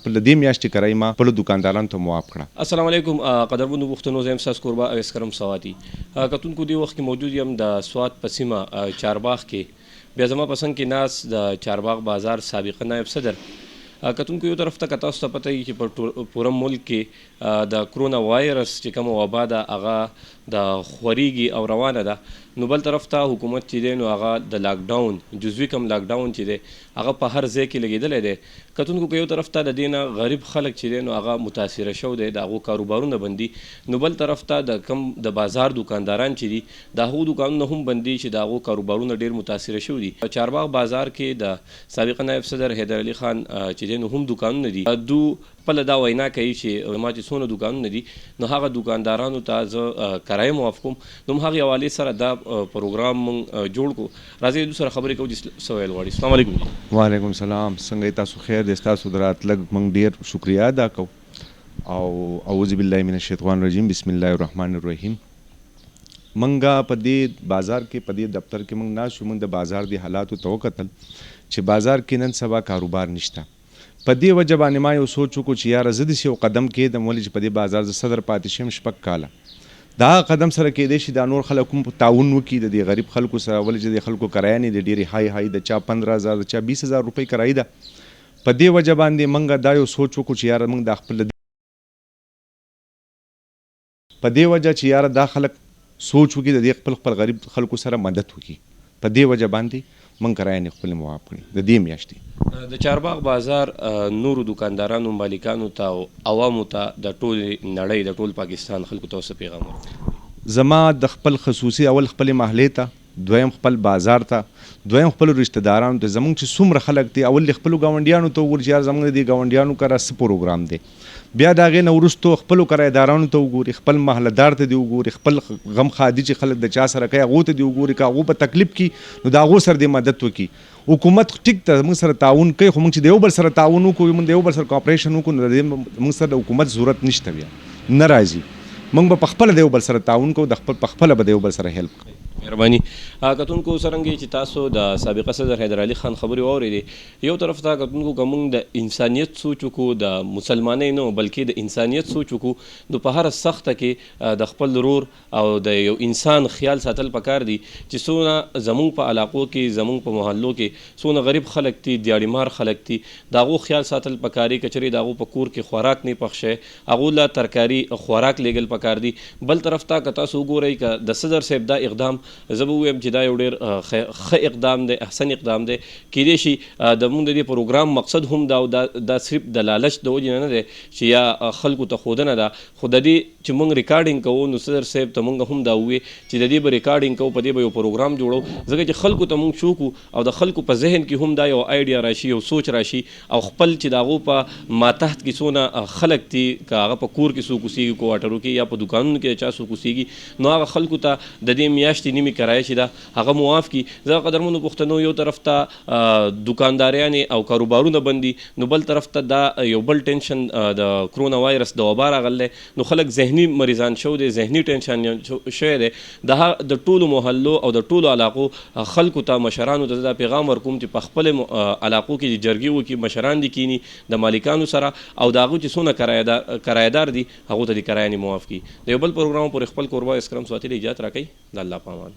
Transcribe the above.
خپل دې میاشتې کرایه ما خپلو دوکاندارانو ته معاف کړه. السلام علیکم قدرمنو پښتنو، زه یم ستاسو کوربه اویس کرم سواتي. کتونکو دې وخت کې موجود یم د سوات په سیمه چارباغ کې. بیا زما په څنګ کې ناست د چارباغ بازار سابق نایب صدر. کتونکو یو طرف ته که تاسو ته پته وي چې په پوره ملک کې د کرونا وایرس چې کومه وبا ده هغه د خورېږي او روانه ده، نو بل طرف ته حکومت چې دی نو هغه د لاکډاون جزوي کم لاکډاون چې دی هغه په هر ځای کې لګېدلی دی. کتونکو که یو طرف ته د دې نه غریب خلک چې دی نو هغه متاثره شوی دی، د هغو کاروبارونه بندي، نو بل طرف ته د کم د بازار دوکانداران چې دي د هغو دوکانونه هم بندي چې د هغو کاروبارونه ډېر متاثره شوي دي. چارباغ بازار کې د سابق نایب صدر حیدر علي خان چې دی نو هم دوکانونه دي. دو خپله دا وینا کوي چې ما چې څونه دوکانونه دي نو هغه دوکاندارانو ته زه کرایه معاف کوم. نو هغې حوالې سره دا پروګرام موږ جوړ کړو. راځئ دوی سره خبرې کوو چې څه ویل غواړي. السلام علیکم. وعلیکم السلام. څنګه تاسو خیر دی؟ ستاسو د راتلګ موږ ډېر شکریا ادا کوو او اعوذ بالله من الشیطان الرجیم بسم الله الرحمن الرحیم. منګه په دې بازار کې په دې دفتر کې موږ ناست شو. موږ د بازار د حالاتو ته وکتل چې بازار کې نن سبا کاروبار نشته. په دې وجه باندې ما یو سوچ وکړو چې یاره زه داسې یو قدم کېدم، ولې چې په دې بازار زه صدر پاتې شم 6 کاله. دا قدم سره کېدای شي دا نور خلک هم تعاون وکړي د دې غریب خلکو سره، ولې چې د خلکو کرایه نه د ډېرې های د چا 15,000 د چا 20,000 روپۍ کرایه ده. په دې وجه باندې موږ دا یو سوچ وکړو چې یاره موږ دا خپل په دې وجه چې یاره دا خلک سوچ وکړي د دې خپل غریب خلکو سره مدد وکړي. په دې وجه باندې موږ کرایه نه خپل معاف کړي د دې میاشتې. د چارباغ بازار نورو دوکاندارانو مالکانو ته او عوامو ته د ټول نړۍ د ټول پاکستان خلکو ته څه پیغام ورکوي؟ زما د خپل خصوصي اول خپل محلې ته، دویم خپل بازار ته، دویم خپل رشتہ دارانو ته، زمونږ چې څومره خلک دي اول خپلو ګاونډیانو ته وګوري چې یار زمونږ د دې ګاونډیانو کره څه پروګرام دی. بیا د هغې نه وروستو خپلو کرایهدارانو ته وګوري، خپل محلهدار ته دې وګوري، خپل غم خادي چې خلک د چا سره کوي هغو ته دې وګوري. که هغو په تکلیف کې نو د هغو سره دې مدد وکړي. حکومت ټیک ته موږ سره تعاون کوي، خو موږ چې د یو بل سره تعاون وکړو، موږ د یو بل سره کوآپریشن وکړو، نو د دې موږ سره د حکومت ضرورت نشته، بیا نه راځي. موږ به په خپله د یو بل سره تعاون کوو، په خپله به د یو بل سره هیلپ کوو. مهرباني. کتونکو څرنګه چې تاسو د سابقه صدر حیدر علي خان خبرې واورېدې، یو طرف ته کتونکو که موږ د انسانیت سوچ وکړو، د مسلمانۍ نه بلکې د انسانیت سوچ وکړو، نو په هره سخته کې د خپل ورور او د یو انسان خیال ساتل پکار دي چې څونه زمونږ په علاقو کې زمونږ په محلو کې څونه غریب خلک دي، دیاړیمار خلک دي، د هغو خیال ساتل پکار دي. که چېرې د هغو په کور کې خوراک نه پخ شی، هغو له ترکاري خوراک لیږل پکار دي. بل طرف ته که تاسو وګورئ که د صدر صاحب دا اقدام زه به ووایم چې دا یو ډېر ښه اقدام دی، احسن اقدام دی. کیدای شي د موږ د دې پروګرام مقصد هم دا صرف د لالچ د وجې نه دی چې یا خلکو ته ښودنه ده، خو د دې چې موږ ریکارډینګ کوو نو صدر صاحب ته موږ هم دا ووایو چې د دې به ریکارډینګ کوو، په دې به یو پروګرام جوړو، ځکه چې خلکو ته موږ شو کړو او د خلکو په ذهن کې هم دا یو آیډیا راشي، یو سوچ راشي، او خپل چې د هغو په ماتحت کې څونه خلک دي، که هغه په کور کې څوک اوسېږي، کوارټرو کې یا په دوکانونو کې چا څوک اوسېږي، نو هغه خلکو ته د دې میاشتې نیمې کرایه چې ده هغه معاف کړي. زه قدرمنو پښتنو، یو طرف ته دوکانداریانې او کاروبارونه بندي، نو بل طرف ته دا یو بل ټینشن د کرونا وایرس د وبا راغلی، نو خلک ذهني مریضان شوي دي، ذهني ټینشن شوی دی. د ټولو محلو او د ټولو علاقو خلکو ته، مشرانو ته دا پیغام ورکوم چې په خپل علاقو کې جرګې وکړي، مشران دي کینی د مالکانو سره، او د هغو چې څونه کرایهدار دي هغو ته د کرایه معاف کړي. د یو بل پروګرام پورې خپل کوربه اسکرم سواتي اجازت راکوي. د الله په امان.